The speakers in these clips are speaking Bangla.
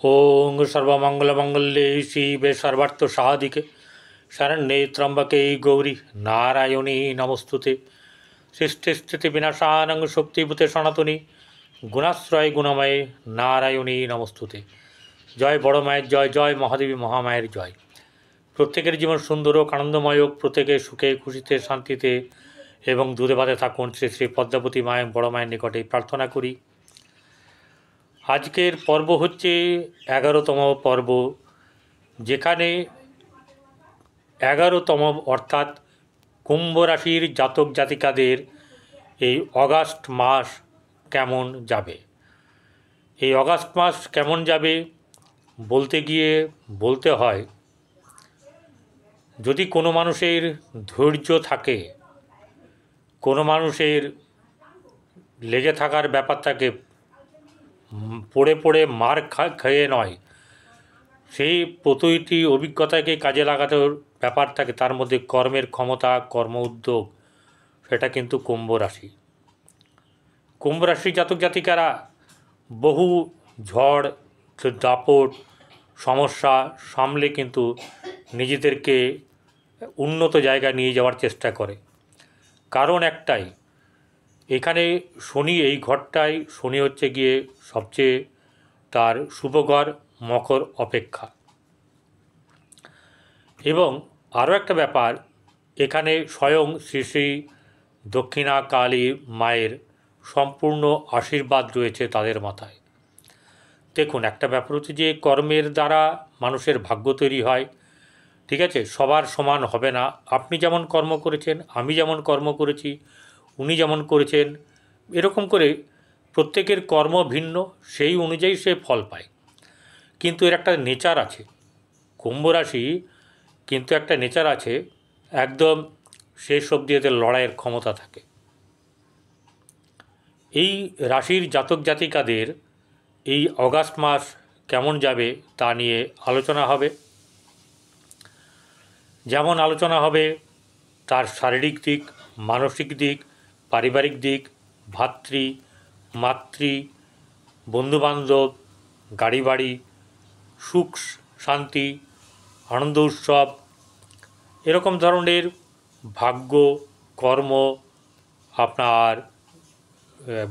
ओं सर्वमंगलमंगल्ये शिवे सर्वार्थसाधिके शरण्ये त्र्यंबके गौरी नारायणी नमस्तुते। सृष्टिस्थितिविनाशानं शक्तिभूते सनातनी गुणाश्रय गुणमये नारायणी नमस्तुते। जय बड़ मायर जय, जय महादेवी महामायर जय। प्रत्येकेर जीवन सुंदर और आनंदमय होक, प्रत्येके सुखे खुशिते शांतिते एवं दूधे भाते थाकुन श्री श्री पद्मावती माয়ের बड़ माয়ের निकटे प्रार्थना करी। आजकेर पर्व होच्छे 11तम पर्व, जेखाने 11तम अर्थात कुम्भ राशिर जातक जातिकादेर এই अगस्ट मास केमन जाबे। এই अगस्ट मास केमन जाबे बोलते गिये बोलते हय, यदि कोनो मानुषेर धैर्य थाके, कोनो मानुषेर लेगे थाकार ब्यापार थाके, पड़े पड़े मार खेये नय, सेई प्रतिटी अभिज्ञताके काजे लागाते ব্যাপার থাকে, তার মধ্যে কর্মের ক্ষমতা, কর্ম উদ্যোগ, সেটা কিন্তু কুম্ভ রাশি। কুম্ভ রাশির জাতক জাতিকারা বহু ঝড় দাপট সমস্যা সামলে কিন্তু নিজেদেরকে উন্নত জায়গায় নিয়ে যাওয়ার চেষ্টা করে। কারণ একটাই, এখানে শনি এই ঘরটায়, শনি হচ্ছে গিয়ে সবচেয়ে তার শুভঘর মকর অপেক্ষা। এবং আরও একটা ব্যাপার, এখানে স্বয়ং শ্রী শ্রী দক্ষিণা কালী মায়ের সম্পূর্ণ আশীর্বাদ রয়েছে তাদের মাথায়। দেখুন, একটা ব্যাপার হচ্ছে যে কর্মের দ্বারা মানুষের ভাগ্য তৈরি হয়, ঠিক আছে? সবার সমান হবে না। আপনি যেমন কর্ম করেছেন, আমি যেমন কর্ম করেছি, উনি যেমন করেছেন, এরকম করে প্রত্যেকের কর্ম ভিন্ন, সেই অনুযায়ী সে ফল পায়। কিন্তু এর একটা নেচার আছে, কুম্ভ রাশি কিন্তু একটা নেচার আছে, একদম শেষ অবধি এদের লড়াইয়ের ক্ষমতা থাকে। এই রাশির জাতক জাতিকাদের এই অগাস্ট মাস কেমন যাবে তা নিয়ে আলোচনা হবে। যেমন আলোচনা হবে তার শারীরিক দিক, মানসিক দিক, পারিবারিক দিক, ভাতৃ মাতৃ, বন্ধুবান্ধব, গাড়ি বাড়ি, সুখ শান্তি, আনন্দ উৎসব, এরকম ধরনের ভাগ্য, কর্ম, আপনার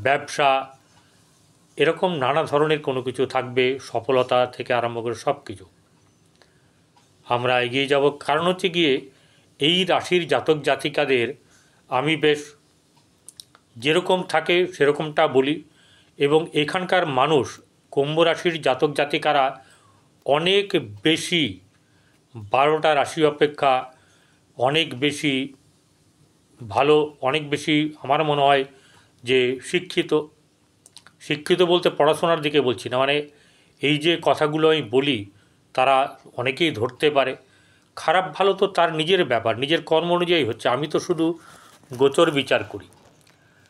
ব্যবসা, এরকম নানা ধরনের কোনো কিছু থাকবে, সফলতা থেকে আরম্ভ করে সব কিছু আমরা এগিয়ে যাব। কারণ হচ্ছে গিয়ে এই রাশির জাতক জাতিকাদের আমি বেশ যেরকম থাকে সেরকমটা বলি, এবং এখানকার মানুষ কুম্ভ রাশির জাতক জাতিকারা অনেক বেশি 12টা রাশি অপেক্ষা অনেক বেশি ভালো, অনেক বেশি আমার মনে হয় যে শিক্ষিত বলতে পড়াশোনার দিকে বলছি না, মানে এই যে কথাগুলো আমি বলি তারা অনেকেই ধরতে পারে। খারাপ ভালো তো তার নিজের ব্যাপার, নিজের কর্ম অনুযায়ী হচ্ছে। আমি তো শুধু গোচর বিচার করি,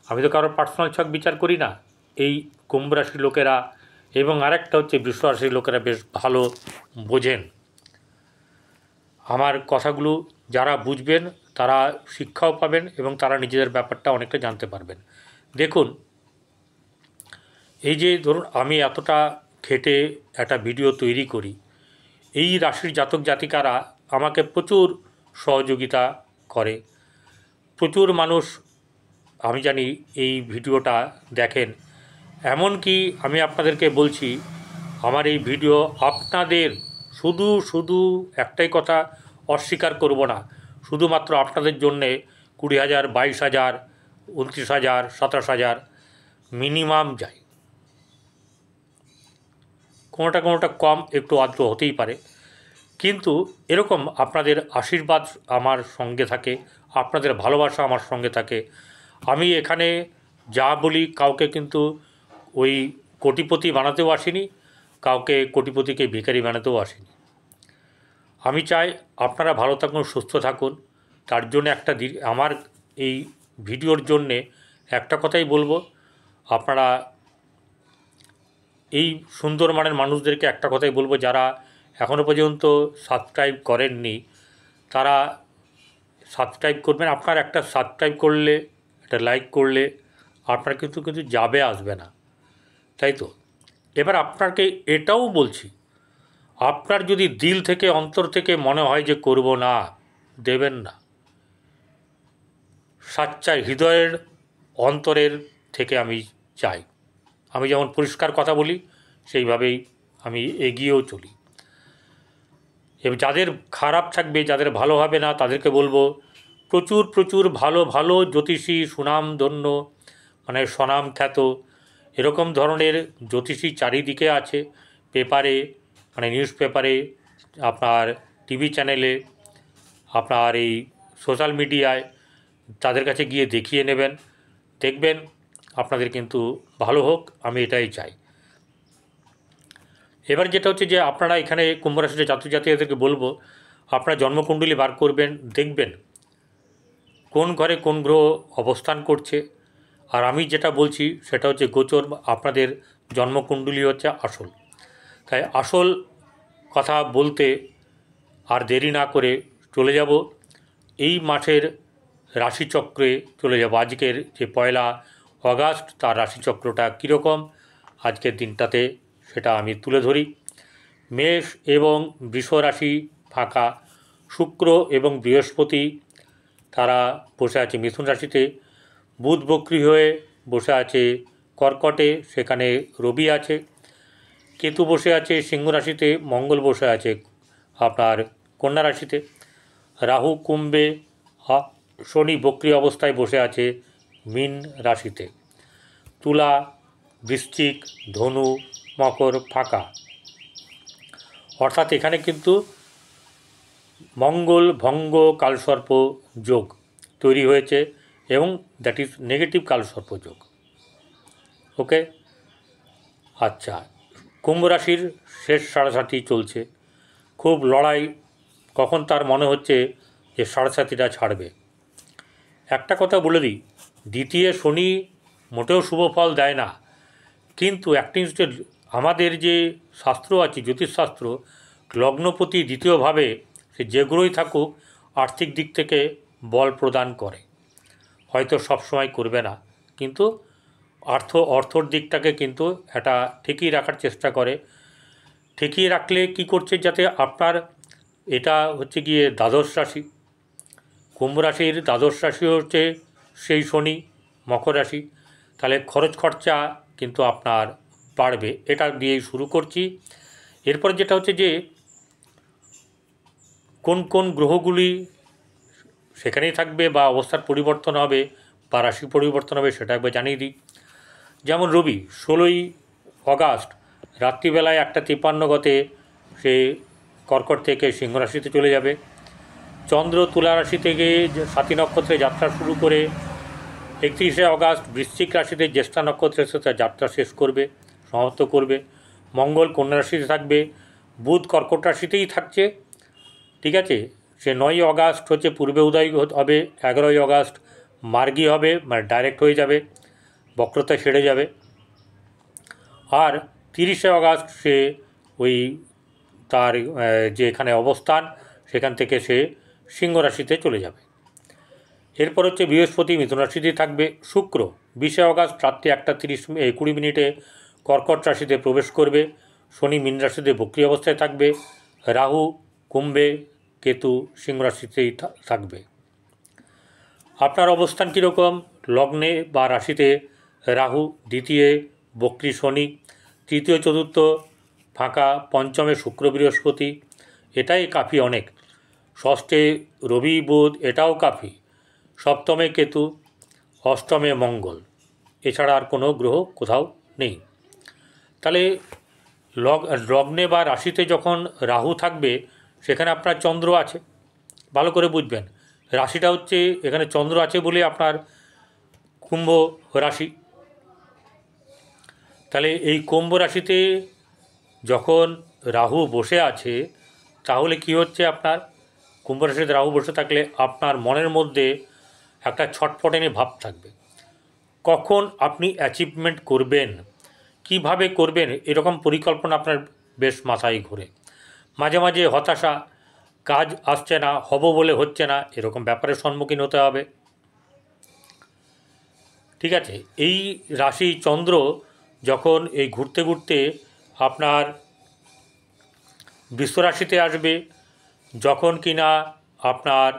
আমি তো কারোর পার্সোনাল ছক বিচার করি না। এই কুম্ভ রাশির লোকেরা এবং আরেকটা হচ্ছে বৃষ রাশির লোকেরা বেশ ভালো বোঝেন আমার কথাগুলো। যারা বুঝবেন তারা শিক্ষাও পাবেন এবং তারা নিজেদের ব্যাপারটা অনেকটা জানতে পারবেন। দেখুন, এই যে ধরুন আমি এতটা খেটে একটা ভিডিও তৈরি করি, এই রাশির জাতক জাতিকারা আমাকে প্রচুর সহযোগিতা করে। প্রচুর মানুষ আমি জানি এই ভিডিওটা দেখেন। এমনকি আমি আপনাদেরকে বলছি, আমার এই ভিডিও আপনাদের শুধু একটাই কথা অস্বীকার করব না, শুধুমাত্র আপনাদের জন্যে 20,000, 22,000, 29,000, 27,000 মিনিমাম যায়। কোনোটা কম একটু আদ্র হতেই পারে, কিন্তু এরকম আপনাদের আশীর্বাদ আমার সঙ্গে থাকে, আপনাদের ভালোবাসা আমার সঙ্গে থাকে। আমি এখানে যা বলি কাউকে কিন্তু ওই কোটিপতি বানাতেও আসিনি, কাউকে কোটিপতিকে ভিখারি বানাতেও আসিনি। আমি চাই আপনারা ভালো থাকুন, সুস্থ থাকুন। তার জন্য আমার এই ভিডিওর জন্যে একটা কথাই বলবো, আপনারা এই সুন্দর মানের মানুষদেরকে একটা কথাই বলবো, যারা এখনও পর্যন্ত সাবস্ক্রাইব করেননি তারা সাবস্ক্রাইব করবেন। আপনার একটা সাবস্ক্রাইব করলে, একটা লাইক করলে আপনার কিন্তু যাবে আসবে না, তাই তো? এবার আপনাকে এটাও বলছি, আপনার যদি দিল থেকে অন্তর থেকে মনে হয় যে করব না, দেবেন না। সাচ্চা হৃদয়ের অন্তরের থেকে আমি চাই। আমি যেমন পরিষ্কার কথা বলি সেইভাবেই আমি এগিয়েও চলি। এবার যাদের খারাপ থাকবে, যাদের ভালো হবে না, তাদেরকে বলবো প্রচুর প্রচুর ভালো ভালো জ্যোতিষী, সুনামধন্য মানে স্বনাম খ্যাত এরকম ধরনের জ্যোতিষী চারিদিকে আছে। পেপারে মানে নিউজ পেপারে, আপনার টিভি চ্যানেলে, আপনার এই সোশ্যাল মিডিয়ায়, তাদের কাছে গিয়ে দেখিয়ে নেবেন, দেখবেন আপনাদের কিন্তু ভালো হোক, আমি এটাই চাই। এবার যেটা হচ্ছে যে আপনারা এখানে কুম্ভ রাশির জাতক-জাতিকাদেরকে বলবো, আপনারা জন্মকুণ্ডলী বার করবেন, দেখবেন কোন ঘরে কোন গ্রহ অবস্থান করছে। আর আমি যেটা বলছি সেটা হচ্ছে গোচর, আপনাদের জন্মকুণ্ডলী হচ্ছে আসল। তাই আসল কথা বলতে আর দেরি না করে চলে যাব এই মাসের রাশিচক্রে চলে যাব। আজকের যে 1 আগস্ট তার রাশিচক্রটা কীরকম আজকের দিনটাতে সেটা আমি তুলে ধরি। মেষ এবং বৃষ রাশি ফাঁকা, শুক্র এবং বৃহস্পতি তারা বসে আছে মিথুন রাশিতে, বুধ বক্রী হয়ে বসে আছে কর্কটে, সেখানে রবি আছে, কেতু বসে আছে সিংহ রাশিতে, মঙ্গল বসে আছে আপনার কন্যা রাশিতে, রাহু কুম্ভে, শনি বক্রী অবস্থায় বসে আছে মীন রাশিতে, তুলা, বৃশ্চিক, ধনু, মকর ফাঁকা। অর্থাৎ এখানে কিন্তু মঙ্গল ভঙ্গ কালসর্প যোগ তৈরি হয়েছে এবং দ্যাট ইজ নেগেটিভ কালসর্প যোগ। ওকে, আচ্ছা, কুম্ভ রাশির শেষ সাড়ে চলছে, খুব লড়াই, কখন তার মনে হচ্ছে যে সাড়ে ছাড়বে। একটা কথা বলে দিই, দ্বিতীয় শনি মোটেও শুভ ফল দেয় না, কিন্তু একটা জিনিস আমাদের যে শাস্ত্র আছে জ্যোতিষশাস্ত্র, লগ্নপতি দ্বিতীয়ভাবে সে যে গ্রহই থাকুক আর্থিক দিক থেকে বল প্রদান করে। হয়তো সবসময় করবে না, কিন্তু অর্থর দিকটাকে কিন্তু এটা ঠেকিয়ে রাখার চেষ্টা করে। ঠেকিয়ে রাখলে কি করছে, যাতে আপনার এটা হচ্ছে গিয়ে দ্বাদশ রাশি, কুম্ভ রাশির দ্বাদশ রাশি হচ্ছে সেই শনি মকর রাশি, তাহলে খরচ খরচা কিন্তু আপনার বাড়বে। এটা দিয়েই শুরু করছি। এরপর যেটা হচ্ছে যে কোন কোন গ্রহগুলি সেখানেই থাকবে বা অবস্থার পরিবর্তন হবে বা রাশি পরিবর্তন হবে সেটা একবার জানিয়ে দিই। যেমন রবি 16 আগস্ট রাত্রিবেলায় 1:53 গতে সে কর্কট থেকে সিংহ রাশিতে চলে যাবে। চন্দ্র তুলা রাশি থেকে স্বাতী নক্ষত্রে যাত্রা শুরু করে 31 আগস্ট বৃশ্চিক রাশিতে জ্যেষ্ঠা নক্ষত্রের সাথে যাত্রা শেষ করবে, সমাপ্ত করবে। মঙ্গল কন্যা রাশিতে থাকবে, বুধ কর্কট রাশিতেই থাকছে, ঠিক আছে। সে 9 আগস্ট হচ্ছে পূর্বে উদয় হবে, 11 আগস্ট মার্গী হবে, মানে ডাইরেক্ট হয়ে যাবে, বক্রতা সেরে যাবে। আর 30 আগস্ট সে ওই তার যে এখানে অবস্থান সেখান থেকে সে সিংহ রাশিতে চলে যাবে। এরপর হচ্ছে বৃহস্পতি মিথুন রাশিতেই থাকবে। শুক্র 20 আগস্ট রাত্রি 1:20 কর্কট রাশিতে প্রবেশ করবে। শনি মীন রাশিতে বক্রী অবস্থায় থাকবে। রাহু কুম্ভে, কেতু সিংহ রাশিতেই থাকবে। আপনার অবস্থান কীরকম? লগ্নে বা রাশিতে রাহু, দ্বিতীয় বক্রী শনি, তৃতীয় চতুর্থ ফাঁকা, পঞ্চমে শুক্র বৃহস্পতি, এটাই কাফি অনেক। ষষ্ঠে রবি বুধ, এটাও কাফি। সপ্তমে কেতু, অষ্টমে মঙ্গল, এছাড়া আর কোনো গ্রহ কোথাও নেই। তাহলে লগ্নে বা রাশিতে যখন রাহু থাকবে সেখানে আপনার চন্দ্র আছে, ভালো করে বুঝবেন। রাশিটা হচ্ছে এখানে চন্দ্র আছে বলে আপনার কুম্ভ রাশি। তাহলে এই কুম্ভ রাশিতে যখন রাহু বসে আছে তাহলে কি হচ্ছে, আপনার কুম্ভ রাশিতে রাহু বসে থাকলে আপনার মনের মধ্যে একটা ছটফটানি ভাব থাকবে। কখন আপনি অ্যাচিভমেন্ট করবেন, কিভাবে করবেন, এরকম পরিকল্পনা আপনার বেশ মাথায় ঘোরে। মাঝে মাঝে হতাশা, কাজ আসছে না, হব বলে হচ্ছে না, এরকম ব্যাপারের সম্মুখীন হতে হবে, ঠিক আছে। এই রাশি চন্দ্র যখন এই ঘুরতে ঘুরতে আপনার বৃষ রাশিতে আসবে, যখন কিনা আপনার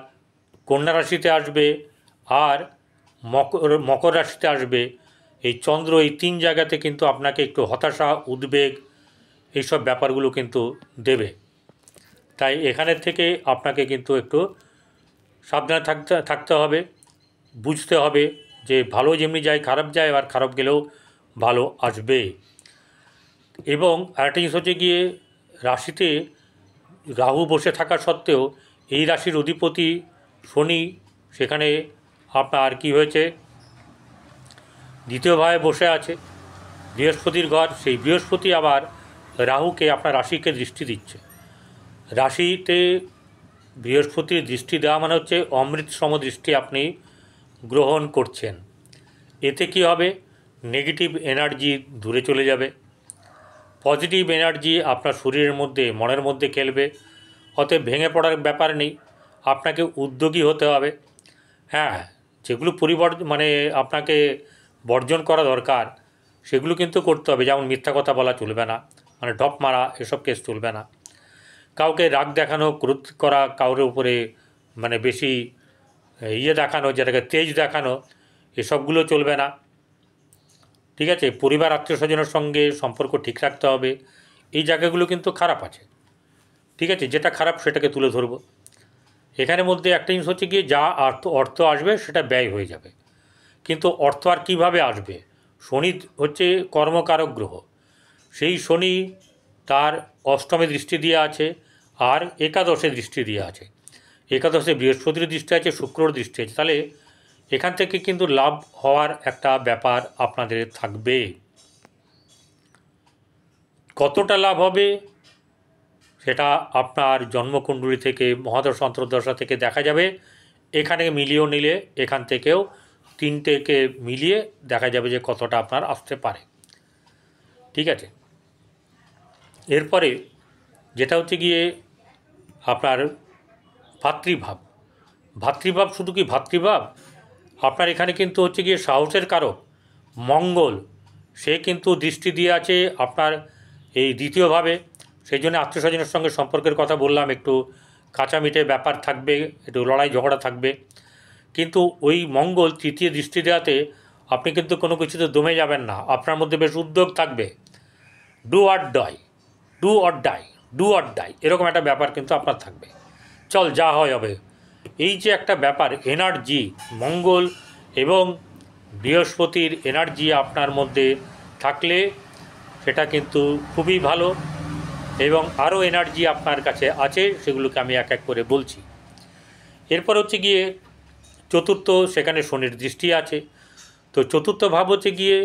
কন্যা রাশিতে আসবে আর মকর রাশিতে আসবে, এই চন্দ্র এই 3 জায়গাতে কিন্তু আপনাকে একটু হতাশা, উদ্বেগ এইসব ব্যাপারগুলো কিন্তু দেবে। তাই এখানের থেকে আপনাকে কিন্তু একটু সাবধানে থাকতে হবে, বুঝতে হবে যে ভালো যেমনি যায় খারাপ যায়, আর খারাপ গেলেও ভালো আসবে। এবং আরেকটা জিনিস হচ্ছে গিয়ে, রাশিতে রাহু বসে থাকা সত্ত্বেও এই রাশির অধিপতি শনি সেখানে আপনার কি হয়েছে, দ্বিতীয় ভাবে বসে আছে, বৃহস্পতির ঘর। সেই বৃহস্পতি আবার রাহুকে আপনার রাশিকে দৃষ্টি দিচ্ছে। রাশিতে বৃহস্পতির দৃষ্টি দেওয়া মানে হচ্ছে অমৃত সম দৃষ্টি আপনি গ্রহণ করছেন। এতে কি হবে, নেগেটিভ এনার্জি দূরে চলে যাবে, পজিটিভ এনার্জি আপনার শরীরের মধ্যে, মনের মধ্যে খেলবে। অতএব ভেঙে পড়ার ব্যাপার নেই, আপনাকে উদ্যোগী হতে হবে। হ্যাঁ, যেগুলো মানে আপনাকে বর্জন করা দরকার সেগুলো কিন্তু করতে হবে। যেমন মিথ্যা কথা বলা চলবে না, মানে ঢপ মারা, এসব কেস চলবে না। কাউকে রাগ দেখানো, ক্রোধ করা, কারোর উপরে মানে বেশি দেখানো, যেটাকে তেজ দেখানো, এসবগুলো চলবে না। ঠিক আছে, পরিবার আত্মীয় স্বজনের সঙ্গে সম্পর্ক ঠিক রাখতে হবে। এই জায়গাগুলো কিন্তু খারাপ আছে। ঠিক আছে, যেটা খারাপ সেটাকে তুলে ধরব। এখানের মধ্যে একটা জিনিস হচ্ছে গিয়ে, যা অর্থ আসবে সেটা ব্যয় হয়ে যাবে। কিন্তু অর্থ আর কীভাবে আসবে, শনি হচ্ছে কর্মকারক গ্রহ। সেই শনি তার অষ্টমে দৃষ্টি দিয়ে আছে আর একাদশে দৃষ্টি দিয়ে আছে। একাদশে বৃহস্পতির দৃষ্টি আছে, শুক্রর দৃষ্টি আছে। তাহলে এখান থেকে কিন্তু লাভ হওয়ার একটা ব্যাপার আপনাদের থাকবে। কতটা লাভ হবে সেটা আপনার জন্মকুণ্ডলী থেকে, মহাদশা অন্তর্দশা থেকে দেখা যাবে। এখানে মিলিয়েও নিলে এখান থেকেও 3টেকে মিলিয়ে দেখা যাবে যে কতটা আপনার আসতে পারে। ঠিক আছে, এরপরে যেটা হচ্ছে গিয়ে আপনার ভাতৃভাব। ভাতৃভাব শুধু কি ভাতৃভাব, আপনার এখানে কিন্তু হচ্ছে গিয়ে সাহসের কারক মঙ্গল, সে কিন্তু দৃষ্টি দিয়ে আছে আপনার এই দ্বিতীয়ভাবে। সেই জন্য আত্মীয় স্বজনের সঙ্গে সম্পর্কের কথা বললাম, একটু কাঁচামিটে ব্যাপার থাকবে, একটু লড়াই ঝগড়া থাকবে। কিন্তু ওই মঙ্গল তৃতীয় দৃষ্টি দেওয়াতে আপনি কিন্তু কোনো কিছুতে দমে যাবেন না, আপনার মধ্যে বেশ উদ্যোগ থাকবে। Do or die, do or die, do or die, এরকম একটা ব্যাপার কিন্তু আপনার থাকবে। চল যা হয় হবে, এই যে একটা ব্যাপার, এনার্জি, মঙ্গল এবং বৃহস্পতির এনার্জি আপনার মধ্যে থাকলে সেটা কিন্তু খুবই ভালো। এবং আরও এনার্জি আপনার কাছে আছে, সেগুলোকে আমি এক এক করে বলছি। এরপর হচ্ছে গিয়ে চতুর্থ, সেখানে শনির দৃষ্টি আছে। তো চতুর্থ ভাব হচ্ছে গিয়ে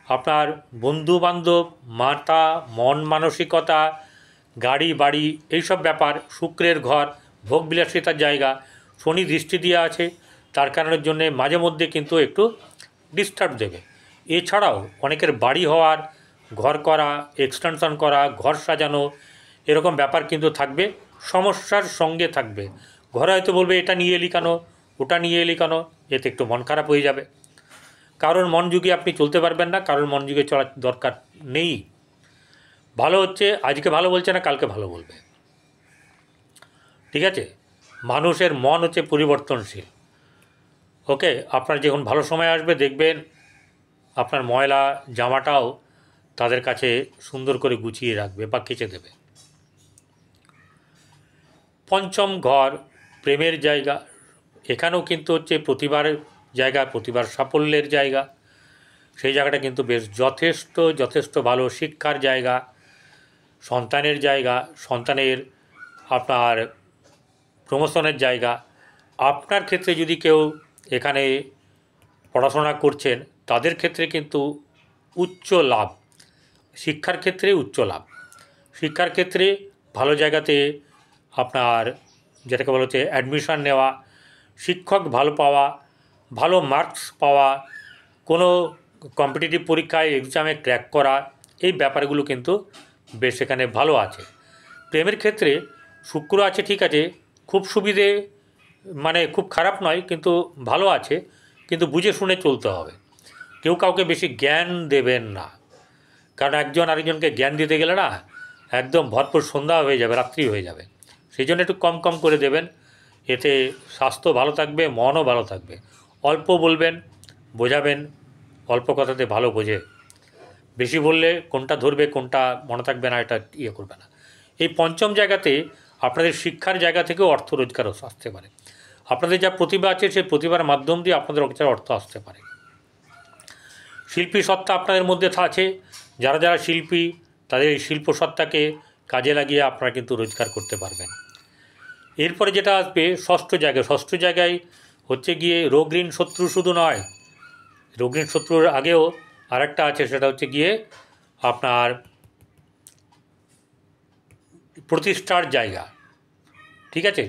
আপনার বন্ধুবান্ধব, মাতা, মন মানসিকতা, গাড়ি বাড়ি, এইসব ব্যাপার। শুক্রের ঘর, ভোগবিলাসিতার জায়গা, শনি দৃষ্টি দিয়ে আছে, তার কারণের জন্যে মাঝে মধ্যে কিন্তু একটু ডিস্টার্ব দেবে। এছাড়াও অনেকের বাড়ি হওয়ার, ঘর করা, এক্সটেনশন করা, ঘর সাজানো, এরকম ব্যাপার কিন্তু থাকবে, সমস্যার সঙ্গে থাকবে। ঘরে হয়তো বলবে এটা নিয়ে এলি কেন, ওটা নিয়ে এলি কেন, এতে একটু মন খারাপ হয়ে যাবে। কারোর মন যুগে আপনি চলতে পারবেন না, কারোর মন যুগে চলার দরকার নেই। ভালো হচ্ছে আজকে ভালো বলছে না, কালকে ভালো বলবে। ঠিক আছে, মানুষের মন হচ্ছে পরিবর্তনশীল। ওকে, আপনার যখন ভালো সময় আসবে দেখবেন আপনার ময়লা জামাটাও তাদের কাছে সুন্দর করে গুছিয়ে রাখবে বা কেচে দেবে। পঞ্চম ঘর, প্রেমের জায়গা। এখানেও কিন্তু হচ্ছে প্রতিভার জায়গা, প্রতিভার সাফল্যের জায়গা। সেই জায়গাটা কিন্তু বেশ যথেষ্ট ভালো। শিক্ষার জায়গা, সন্তানের জায়গা, সন্তানের আপনার প্রমোশনের জায়গা। আপনার ক্ষেত্রে যদি কেউ এখানে পড়াশোনা করছেন তাদের ক্ষেত্রে কিন্তু উচ্চ লাভ, শিক্ষার ক্ষেত্রে উচ্চ লাভ। শিক্ষার ক্ষেত্রে ভালো জায়গাতে আপনার যেটাকে বলা হচ্ছে অ্যাডমিশন নেওয়া, শিক্ষক ভালো পাওয়া, ভালো মার্কস পাওয়া, কোনো কম্পিটিটিভ পরীক্ষায় এক্সামে ক্র্যাক করা, এই ব্যাপারগুলো কিন্তু বেশ এখানে ভালো আছে। প্রেমের ক্ষেত্রে শুক্র আছে, ঠিক আছে, খুব সুবিধে, মানে খুব খারাপ নয়, কিন্তু ভালো আছে, কিন্তু বুঝে শুনে চলতে হবে। কেউ কাউকে বেশি জ্ঞান দেবেন না। কারণ একজন আরেকজনকে জ্ঞান দিতে গেলে না একদম ভরপুর সন্ধ্যা হয়ে যাবে, রাত্রি হয়ে যাবে। সেই জন্য একটু কম কম করে দেবেন, এতে স্বাস্থ্য ভালো থাকবে, মনও ভালো থাকবে। অল্প বলবেন, বোঝাবেন, অল্প কথাতে ভালো বোঝে। বেশি বললে কোনটা ধরবে কোনটা মনে থাকবে না এটা করবে না। এই পঞ্চম জায়গাতে আপনাদের শিক্ষার জায়গা থেকেও অর্থ রোজগার আসতে পারে। আপনাদের যা প্রতিভা আছে সেই প্রতিভার মাধ্যম দিয়ে আপনাদের অর্থ আসতে পারে। শিল্পী সত্তা আপনাদের মধ্যে আছে, যারা যারা শিল্পী তাদের এই শিল্প সত্তাকে কাজে লাগিয়ে আপনারা কিন্তু রোজগার করতে পারবেন। এরপরে যেটা আসবে ষষ্ঠ জায়গায় হচ্ছে গিয়ে রোগ ঋণ শত্রু শুধু নয়, রোগ ঋণ শত্রুর আগেও আরেকটা আছে, সেটা হচ্ছে গিয়ে আপনার প্রতিষ্ঠার জায়গা। ঠিক আছে,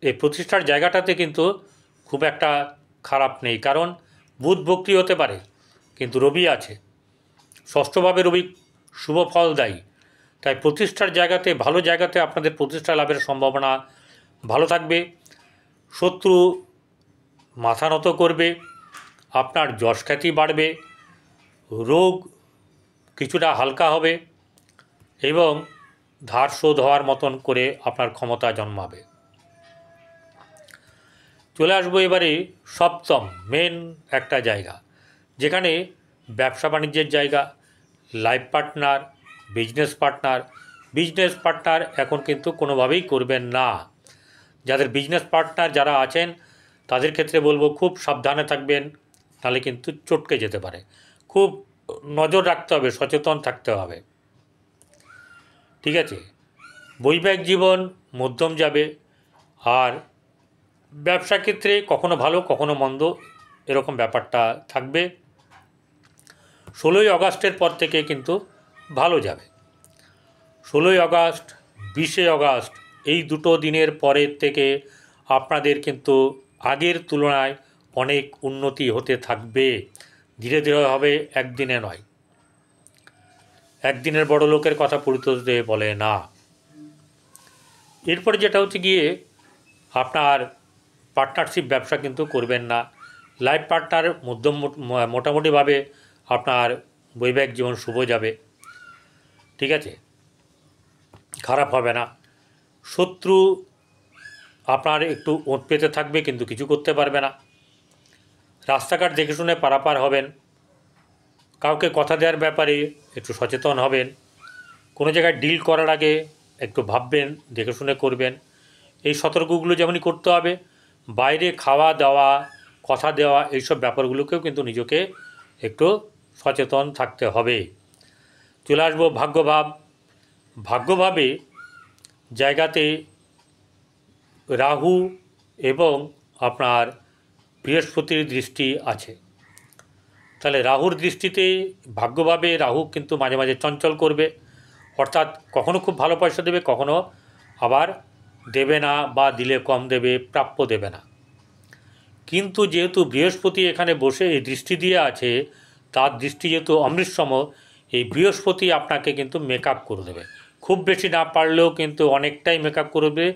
এই প্রতিষ্ঠার জায়গাটাতে কিন্তু খুব একটা খারাপ নেই, কারণ বুধ বক্রী হতে পারে কিন্তু রবি আছে, ষষ্ঠভাবে রবি শুভ ফল দেয়। তাই প্রতিষ্ঠার জায়গাতে, ভালো জায়গাতে আপনাদের প্রতিষ্ঠা লাভের সম্ভাবনা ভালো থাকবে। শত্রু মাথা নত করবে, আপনার যশ খ্যাতি বাড়বে, রোগ কিছুটা হালকা হবে এবং ধার শোধ হওয়ার মতন করে আপনার ক্ষমতা জন্মাবে। চলে আসবো এবারে সপ্তম মেন একটা জায়গা, যেখানে ব্যবসা বাণিজ্যের জায়গা, লাইফ পার্টনার, বিজনেস পার্টনার এখন কিন্তু কোনোভাবেই করবেন না। যাদের বিজনেস পার্টনার যারা আছেন তাদের ক্ষেত্রে বলবো খুব সাবধানে থাকবেন, তাহলে কিন্তু চটকে যেতে পারে। খুব নজর রাখতে হবে, সচেতন থাকতে হবে। ঠিক আছে, বৈবাহিক জীবন মধ্যম যাবে, আর ব্যবসা ক্ষেত্রে কখনো ভালো কখনো মন্দ এরকম ব্যাপারটা থাকবে। 16ই আগস্টের পর থেকে কিন্তু ভালো যাবে। 16ই আগস্ট, 20শে আগস্ট এই দুটো দিনের পরের থেকে আপনাদের কিন্তু আগের তুলনায় অনেক উন্নতি হতে থাকবে। ধীরে ধীরে হবে, একদিনে নয়। একদিনের বড় লোকের কথা পুরুষতে বলে না। এরপরে যেটা হচ্ছে গিয়ে আপনার পার্টনারশিপ ব্যবসা কিন্তু করবেন না। লাইফ পার্টনার মোটামুটিভাবে আপনার বৈবাহিক জীবন শুভ যাবে। ঠিক আছে, খারাপ হবে না। শত্রু আপনার একটু ওঁত পেতে থাকবে কিন্তু কিছু করতে পারবে না। রাস্তাঘাট দেখে শুনে পারাপার হবেন। কাউকে কথা দেওয়ার ব্যাপারে একটু সচেতন হবেন। কোনো জায়গায় ডিল করার আগে একটু ভাববেন, দেখে শুনে করবেন। এই সতর্কগুলো যেমনই করতে হবে, বাইরে খাওয়া দাওয়া, কথা দেওয়া এইসব ব্যাপারগুলোকেও কিন্তু নিজেকে একটু সচেতন থাকতে হবে। চলে আসবো ভাগ্যভাবে জায়গাতে রাহু এবং আপনার বৃহস্পতির দৃষ্টি আছে। তাহলে রাহুর দৃষ্টিতে ভাগ্যভাবে রাহু কিন্তু মাঝে মাঝে চঞ্চল করবে, অর্থাৎ কখনো খুব ভালো পয়সা দেবে, কখনো আবার দেবে না বা দিলে কম দেবে, প্রাপ্য দেবে না। কিন্তু যেহেতু বৃহস্পতি এখানে বসে এই দৃষ্টি দিয়ে আছে, তার দৃষ্টি যেহেতু অমৃতসম, এই বৃহস্পতি আপনাকে কিন্তু মেকআপ করে দেবে। খুব বেশি না পারলেও কিন্তু অনেকটাই মেকআপ করবে,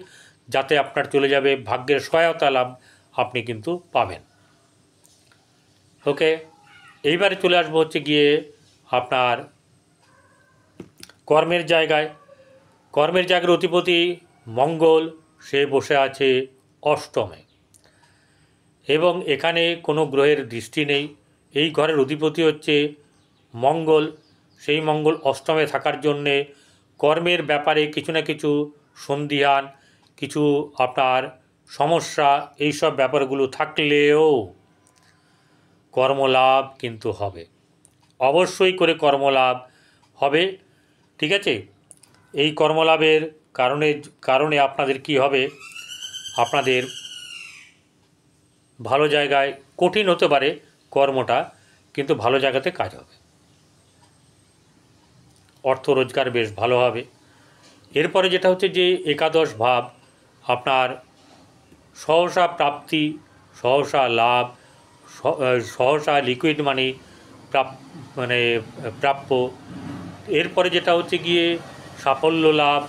যাতে আপনার চলে যাবে ভাগ্যের সহায়তা লাভ আপনি কিন্তু পাবেন। ওকে, এইবারে চলে আসবো হচ্ছে গিয়ে আপনার কর্মের জায়গায়। কর্মের জায়গার অধিপতি মঙ্গল, সে বসে আছে অষ্টমে এবং এখানে কোনো গ্রহের দৃষ্টি নেই। এই ঘরের অধিপতি হচ্ছে মঙ্গল। সেই মঙ্গল অষ্টমে থাকার জন্যে কর্মের ব্যাপারে কিছু না কিছু সন্দিহান, কিছু আপনার সমস্যা, এইসব ব্যাপারগুলো থাকলেও কর্মলাভ কিন্তু হবে, অবশ্যই করে কর্মলাভ হবে। ঠিক আছে, এই কর্মলাভের কারণে আপনাদের কি হবে, আপনাদের ভালো জায়গায়, কঠিন হতে পারে কর্মটা, কিন্তু ভালো জায়গাতে কাজ হবে, অর্থ রোজগার বেশ ভালো হবে। এরপরে যেটা হচ্ছে যে একাদশ ভাব, আপনার সহসা প্রাপ্তি, সহসা লাভ, সহসা লিকুইড মানি প্রাপ্য। এরপরে যেটা হচ্ছে গিয়ে সাফল্য লাভ,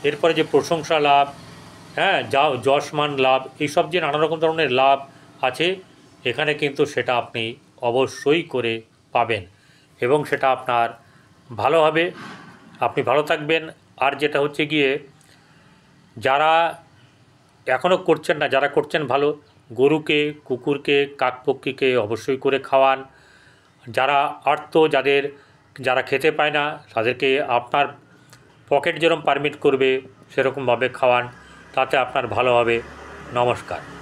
এরপরে যে প্রশংসা লাভ, হ্যাঁ, যশমান লাভ, এইসব যে নানা রকম ধরনের লাভ আছে এখানে কিন্তু সেটা আপনি অবশ্যই করে পাবেন এবং সেটা আপনার ভালো হবে, আপনি ভালো থাকবেন। আর যেটা হচ্ছে গিয়ে, যারা এখনও করছেন না, যারা করছেন ভালো, গরুকে, কুকুরকে, কাকপক্ষীকে অবশ্যই করে খাওয়ান। যারা আর্ত, যারা খেতে পায় না, তাদেরকে আপনার পকেট যেরকম পারমিট করবে সেরকমভাবে খাওয়ান, তাতে আপনার ভালো হবে। নমস্কার।